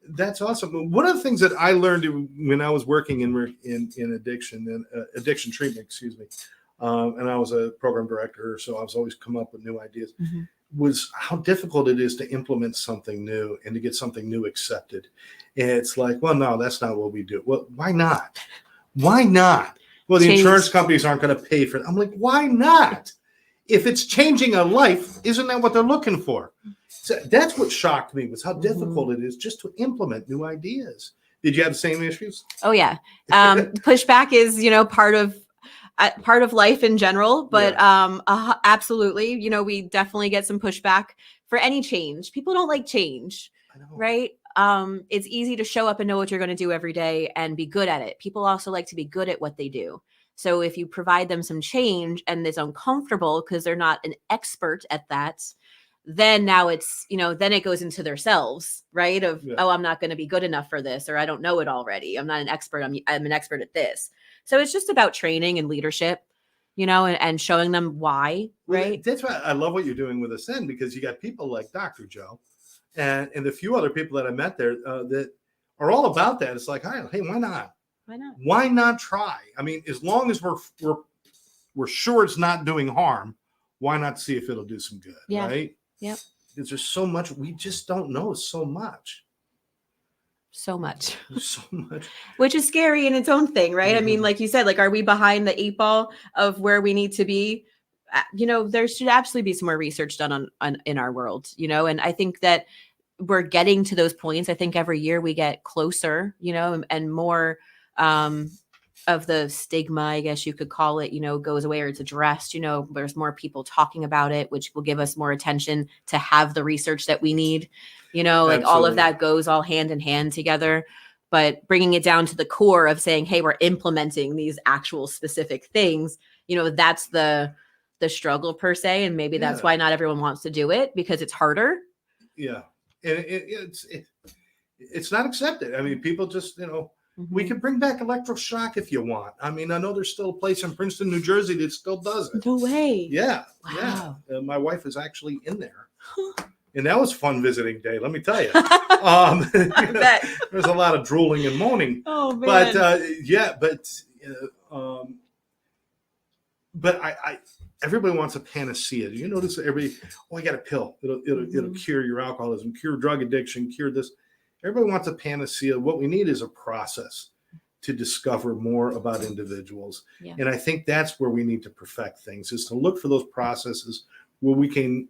that's awesome. One of the things that I learned when I was working in addiction and addiction treatment, and I was a program director, so I was always come up with new ideas, was how difficult it is to implement something new and to get something new accepted. And it's like, well, no, that's not what we do. Well, why not? Why not? Well, the insurance companies aren't going to pay for it. I'm like, why not? If it's changing a life, isn't that what they're looking for? So that's what shocked me, was how difficult it is just to implement new ideas. Did you have the same issues? Oh yeah. Pushback is, you know, part of life in general, but absolutely, you know, we definitely get some pushback for any change. People don't like change, right? It's easy to show up and know what you're going to do every day and be good at it. People also like to be good at what they do. So if you provide them some change and it's uncomfortable because they're not an expert at that, then now it's, you know, then it goes into their selves, right? Oh, I'm not going to be good enough for this, or I don't know it already. I'm not an expert. I'm an expert at this. So it's just about training and leadership, you know, and showing them why, right? Well, that's why I love what you're doing with Ascend, because you got people like Dr. Joe and a few other people that I met there that are all about that. It's like, hey, why not? Why not? Why not try? I mean, as long as we're sure it's not doing harm, why not see if it'll do some good, right? Yep. Because there's so much we just don't know. So much. Which is scary in its own thing, right? I mean, like you said, like, are we behind the 8 ball of where we need to be? You know, there should absolutely be some more research done on in our world, you know, and I think that we're getting to those points. I think every year we get closer, you know, and more of the stigma, I guess you could call it, you know, goes away, or it's addressed. You know, there's more people talking about it, which will give us more attention to have the research that we need, you know, like all of that goes all hand in hand together. But bringing it down to the core of saying, hey, we're implementing these actual specific things, you know, that's the struggle per se. And maybe that's why not everyone wants to do it, because it's harder. Yeah. And it's not accepted. I mean, people just, you know, we can bring back electroshock if you want. I mean, I know there's still a place in Princeton, New Jersey that still does it. No way. Yeah. Wow. Yeah. My wife is actually in there. And that was fun visiting day, let me tell you. I bet. There's a lot of drooling and moaning. Oh, man. But everybody wants a panacea. Do you notice that everybody, I got a pill. It'll cure your alcoholism, cure drug addiction, cure this. Everybody wants a panacea. What we need is a process to discover more about individuals. Yeah. And I think that's where we need to perfect things, is to look for those processes where we can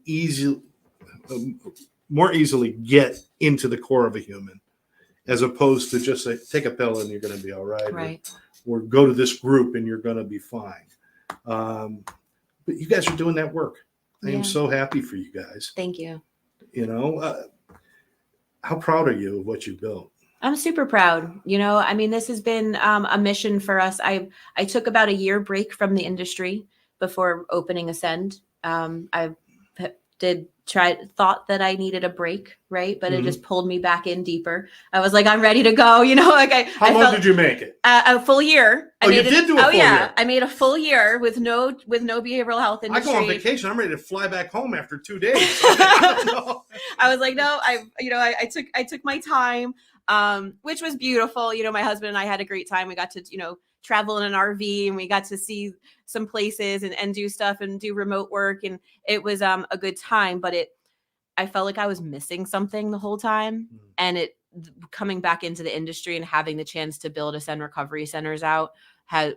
more easily get into the core of a human, as opposed to just say, take a pill and you're going to be all right. Right. Or go to this group and you're going to be fine. But you guys are doing that work. I am so happy for you guys. Thank you. How proud are you of what you built? I'm super proud. I mean, this has been a mission for us. I took about a year break from the industry before opening Ascend. I thought that I needed a break, right? But it just pulled me back in deeper. I was like, I'm ready to go. How long did you make it? A full year. You did do a full year? I made a full year with no behavioral health industry. I go on vacation. I'm ready to fly back home after 2 days. I was like, no, I took my time, which was beautiful. My husband and I had a great time. We got to, travel in an RV, and we got to see some places and do stuff and do remote work. And it was a good time, but I felt like I was missing something the whole time. And coming back into the industry and having the chance to build Ascend Recovery Centers out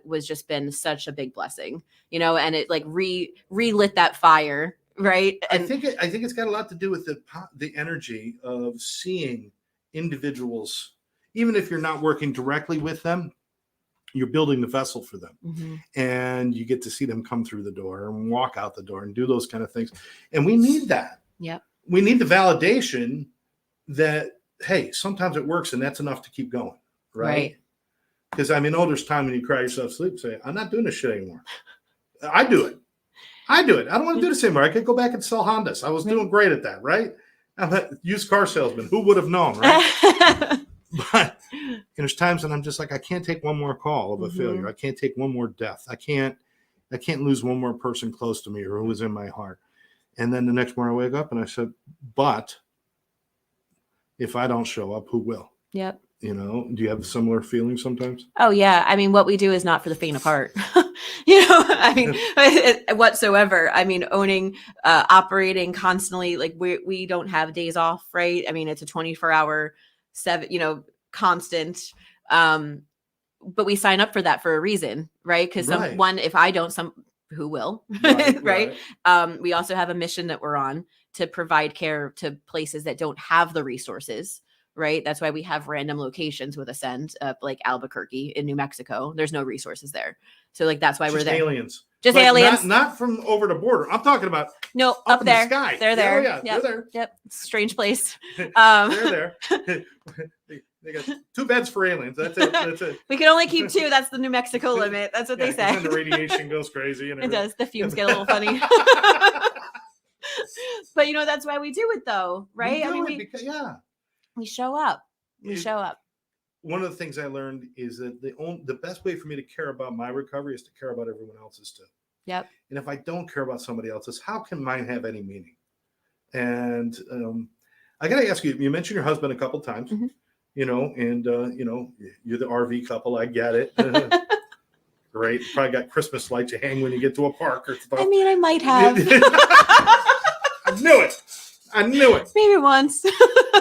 was just been such a big blessing, and it like relit that fire. Right. And I think it's got a lot to do with the energy of seeing individuals, even if you're not working directly with them, you're building the vessel for them, and you get to see them come through the door and walk out the door and do those kind of things. And we need that. Yep. We need the validation that, hey, sometimes it works and that's enough to keep going. Right. Because there's time when you cry yourself to sleep and say, I'm not doing this shit anymore. I do it. I don't want to do this anymore. I could go back and sell Hondas. I was doing great at that. Right. I'm a used car salesman. Who would have known? Right. But there's times when I'm just like, I can't take one more call of a failure. I can't take one more death. I can't lose one more person close to me or who was in my heart. And then the next morning I wake up and I said, but if I don't show up, who will? Yep. Do you have similar feelings sometimes? Oh yeah. I mean, what we do is not for the faint of heart, whatsoever. Owning, operating constantly, like we don't have days off, right? It's a 24-hour 7, constant. But we sign up for that for a reason, right? Because if I don't, who will, right? We also have a mission that we're on to provide care to places that don't have the resources, right? That's why we have random locations with Ascend, like Albuquerque in New Mexico. There's no resources there. So that's why we're there. Aliens. Just aliens. Not from over the border. I'm talking about up in there. The sky. They're there. Yep. They're there. Yep. Strange place. They're there. They got 2 beds for aliens. That's it. We can only keep 2. That's the New Mexico limit. That's what they say. And the radiation goes crazy. And it does. The fumes get a little funny. But that's why we do it, though, right? We show up. We show up. One of the things I learned is that the best way for me to care about my recovery is to care about everyone else's too. Yep. And if I don't care about somebody else's, how can mine have any meaning? And I got to ask you, you mentioned your husband a couple times, and you're the RV couple. I get it. Great. Probably got Christmas lights you hang when you get to a park or stuff. I might have. I knew it. Maybe once.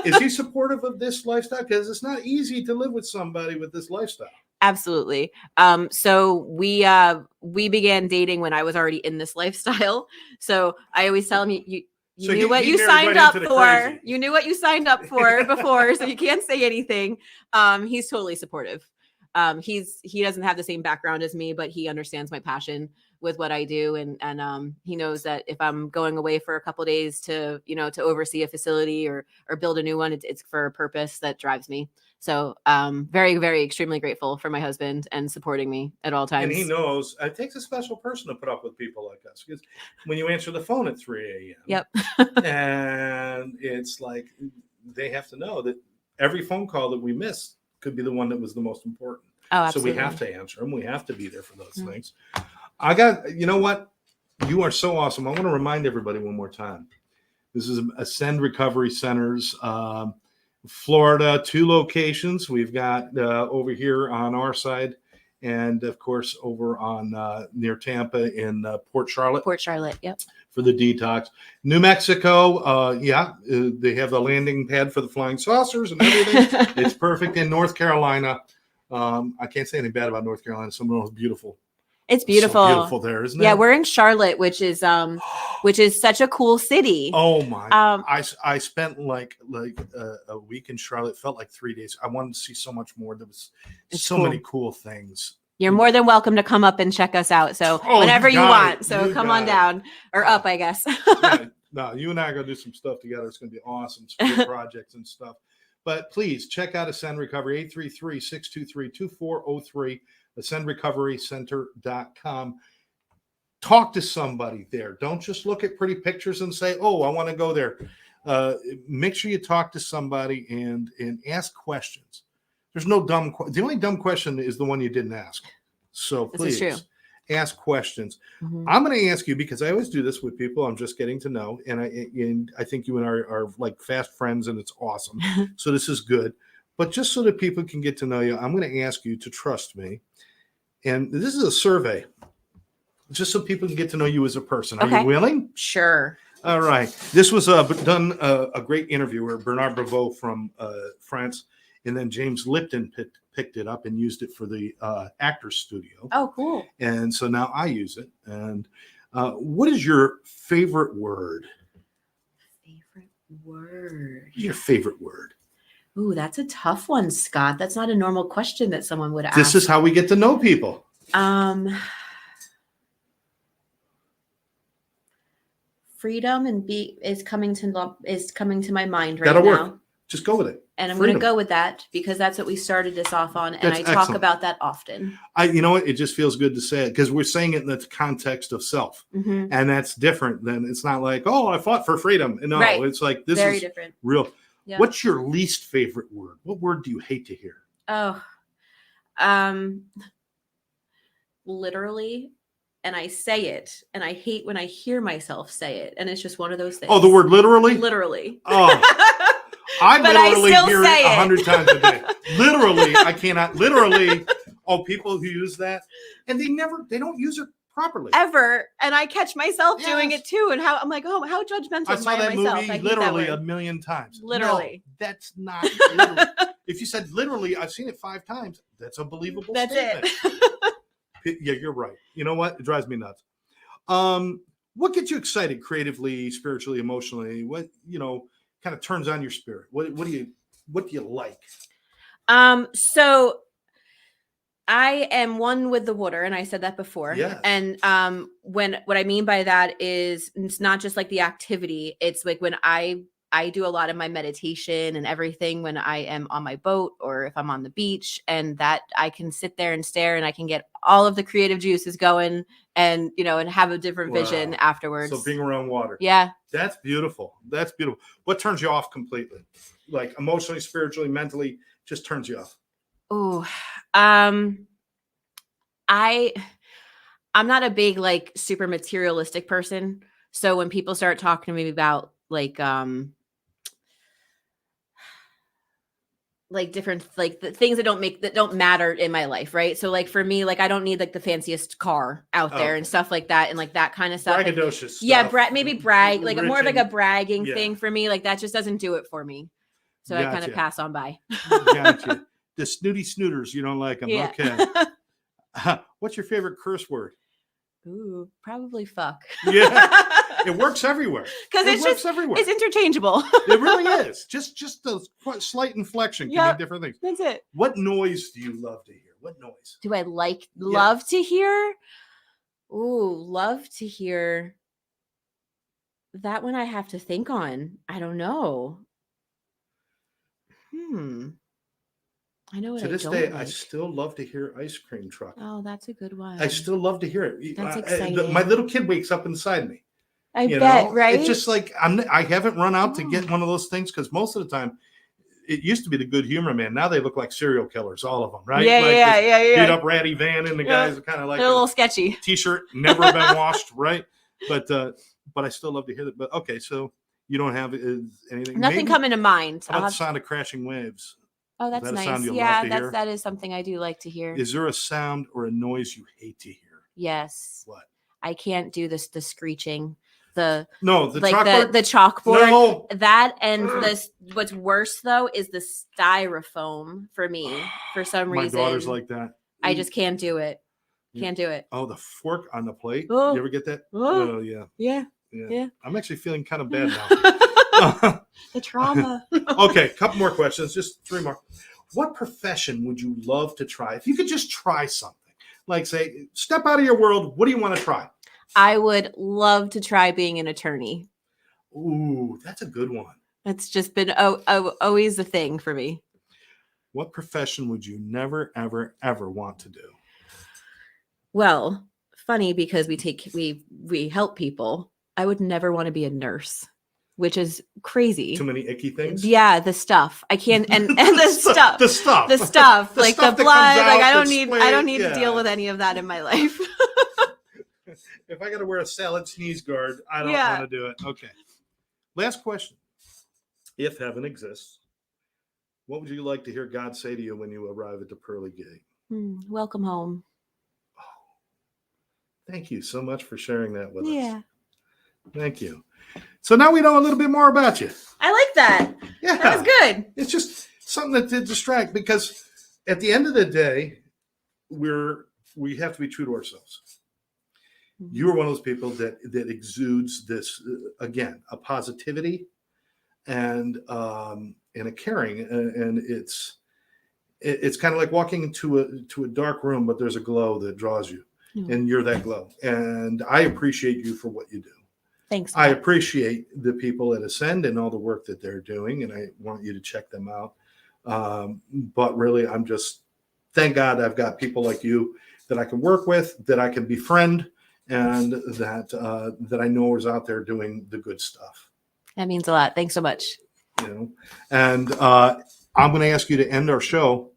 Is he supportive of this lifestyle? Because it's not easy to live with somebody with this lifestyle. Absolutely. So we began dating when I was already in this lifestyle. So I always tell him, you knew what you signed up for. You knew what you signed up for before, so you can't say anything. He's totally supportive. He doesn't have the same background as me, but he understands my passion with what I do. And he knows that if I'm going away for a couple of days to oversee a facility or build a new one, it's for a purpose that drives me. So very, very extremely grateful for my husband and supporting me at all times. And he knows it takes a special person to put up with people like us, because when you answer the phone at 3 a.m. Yep. And it's like, they have to know that every phone call that we miss could be the one that was the most important. Oh, absolutely. So we have to answer them. We have to be there for those things. You know what? You are so awesome. I want to remind everybody one more time. This is Ascend Recovery Centers, Florida, 2 locations. We've got over here on our side, and of course over on near Tampa in Port Charlotte. Port Charlotte, yep. For the detox. New Mexico, they have the landing pad for the flying saucers and everything. It's perfect. In North Carolina, I can't say anything bad about North Carolina. Some of the most beautiful. It's beautiful. So beautiful there, isn't it? Yeah, we're in Charlotte, which is such a cool city. Oh my! I spent like a week in Charlotte. Felt like 3 days. I wanted to see so much more. There was so many cool things. You're more than welcome to come up and check us out. So whenever you want. So come on down or up, I guess. Yeah, no, you and I are going to do some stuff together. It's going to be awesome. Some good projects and stuff. But please check out Ascend Recovery, 833-623-2403, ascendrecoverycenter.com. Talk to somebody there. Don't just look at pretty pictures and say, oh, I want to go there. Make sure you talk to somebody and ask questions. There's no dumb. The only dumb question is the one you didn't ask. So please ask questions. Mm-hmm. I'm going to ask you because I always do this with people I'm just getting to know, and I think you and I are like fast friends, and it's awesome. So this is good. But just so that people can get to know you, I'm going to ask you to trust me. And this is a survey, just so people can get to know you as a person. Are you willing? Sure. All right. This was done a great interviewer, Bernard Bravo from France. And then James Lipton picked it up and used it for the Actors Studio. Oh, cool. And so now I use it. And what is your favorite word? Favorite word? Your favorite word? Ooh, that's a tough one, Scott. That's not a normal question that someone would ask. This is how we get to know people. Freedom and is coming to my mind right That'll now. Work. Just go with it. And I'm going to go with that because that's what we started this off on. And that's I talk excellent. About that often. You know what? It just feels good to say it because we're saying it in the context of self. Mm-hmm. And that's different than it's not like, oh, I fought for freedom. No, right. It's like this Very is different. Real. Yeah. What's your least favorite word? What word do you hate to hear? Oh, literally. And I say it, and I hate when I hear myself say it. And it's just one of those things. Oh, the word literally? Literally. Oh, I literally hear it 100 times a day. Literally, I cannot. Literally, people who use that, and they don't use it properly. Ever. And I catch myself doing it too. And I'm like, oh, how judgmental I saw that myself. movie literally a million times. Literally. No, that's not literally. If you said literally, I've seen it 5 times. That's a believable statement. It. Yeah, you're right. You know what? It drives me nuts. What gets you excited creatively, spiritually, emotionally? What, kind of turns on your spirit? What do you like? So I am one with the water, and I said that before. Yes. And what I mean by that is it's not just like the activity. It's like when I do a lot of my meditation and everything when I am on my boat or if I'm on the beach, and that I can sit there and stare and I can get all of the creative juices going and, and have a different vision afterwards. So being around water. Yeah. That's beautiful. That's beautiful. What turns you off completely? Like emotionally, spiritually, mentally, just turns you off. Oh, I'm not a big, like super materialistic person. So when people start talking to me about like different, like the things that don't matter in my life. Right. So like for me, like I don't need like the fanciest car out there and stuff like that. And like that kind of stuff. Braggadocious stuff. Yeah. Maybe brag, like more of like a bragging thing for me. Like that just doesn't do it for me. So I kind of pass on by. Gotcha. The snooty snooters, you don't like them. Yeah. Okay. What's your favorite curse word? Ooh, probably fuck. Yeah. It works everywhere. Because it's everywhere. It's interchangeable. It really is. Just a slight inflection can mean different things. That's it. What noise do you love to hear? What noise? Do I love to hear? Ooh, love to hear. That one I have to think on. I don't know. I know what to I this don't day, like. I still love to hear ice cream truck. Oh, that's a good one. I still love to hear it. That's exciting. My little kid wakes up inside me. I bet, right? It's just like I haven't run out to get one of those things because most of the time it used to be the Good Humor Man. Now they look like serial killers, all of them, right? Yeah. Beat up ratty van, and the guys are kind of like they're a little sketchy. T-shirt never been washed, right? But I still love to hear that. But okay, so you don't have anything. Nothing coming to mind. How about the sound of crashing waves? Oh, Is that's that a nice. sound you love Yeah, to hear? that is something I do like to hear. Is there a sound or a noise you hate to hear? Yes. What? I can't do this, the screeching, the No, the like chalkboard. the chalkboard. No. That and this what's worse though is the styrofoam for me. For some My reason. daughter's like that. I just can't do it. Yeah. Can't do it. Oh, the fork on the plate. Oh. You ever get that? Oh. Oh, yeah. Yeah. Yeah. Yeah. I'm actually feeling kind of bad now. The trauma. Okay, couple more questions. Just 3 more. What profession would you love to try? If you could just try something, like say, step out of your world. What do you want to try? I would love to try being an attorney. Ooh, that's a good one. It's just been always a thing for me. What profession would you never, ever, ever want to do? Well, funny because we help people. I would never want to be a nurse, which is crazy. Too many icky things? Yeah, the stuff. I can't and the stuff. The stuff. The stuff. The like stuff the that blood. comes Like out I don't that's need splayed. to deal with any of that in my life. If I got to wear a salad sneeze guard, I don't Yeah. want to do it. Okay. Last question. If heaven exists, what would you like to hear God say to you when you arrive at the pearly gate? Welcome home. Thank you so much for sharing that with us. Yeah. Thank you. So now we know a little bit more about you. I like that. Yeah. That was good. It's just something that did distract, because at the end of the day, we have to be true to ourselves. You are one of those people that exudes this, again, a positivity and a caring, and it's kind of like walking into a dark room, but there's a glow that draws you, and you're that glow. And I appreciate you for what you do. Thanks. I appreciate the people at Ascend and all the work that they're doing, and I want you to check them out. But really, I'm just, thank God I've got people like you that I can work with, that I can befriend, and that I know is out there doing the good stuff. That means a lot. Thanks so much. And I'm going to ask you to end our show.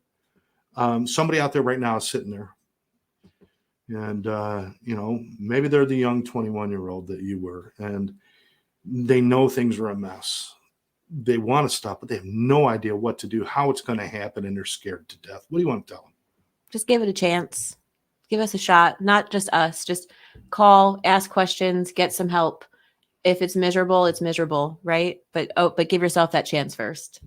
Somebody out there right now is sitting there, and maybe they're the young 21-year-old that you were, and they know things are a mess. They want to stop, but they have no idea what to do, how it's going to happen, and they're scared to death. What do you want to tell them? Just give it a chance. Give us a shot. Not just us. Just call, ask questions, get some help. If it's miserable, it's miserable, right? But give yourself that chance first.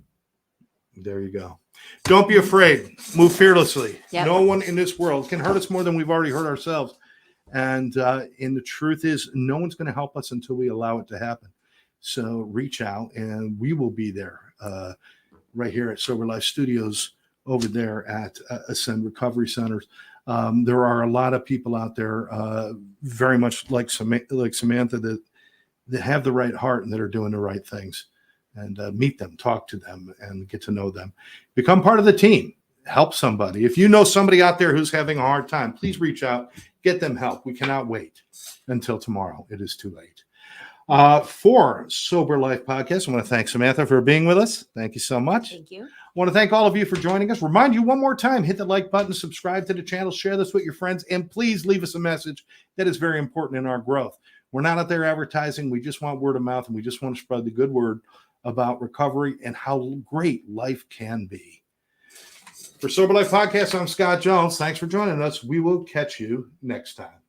There you go. Don't be afraid. Move fearlessly. Yep. No one in this world can hurt us more than we've already hurt ourselves. And the truth is, no one's going to help us until we allow it to happen. So reach out, and we will be there right here at Sober Life Studios over there at Ascend Recovery Centers. There are a lot of people out there, very much like Samantha, that have the right heart and that are doing the right things. And meet them, talk to them, and get to know them. Become part of the team. Help somebody. If you know somebody out there who's having a hard time, please reach out. Get them help. We cannot wait until tomorrow. It is too late. For Sober Life Podcast, I want to thank Samantha for being with us. Thank you so much. Thank you. I want to thank all of you for joining us. Remind you one more time, hit the like button, subscribe to the channel, share this with your friends, and please leave us a message. That is very important in our growth. We're not out there advertising. We just want word of mouth, and we just want to spread the good word about recovery and how great life can be. For Sober Life Podcast, I'm Scott Jones. Thanks for joining us. We will catch you next time.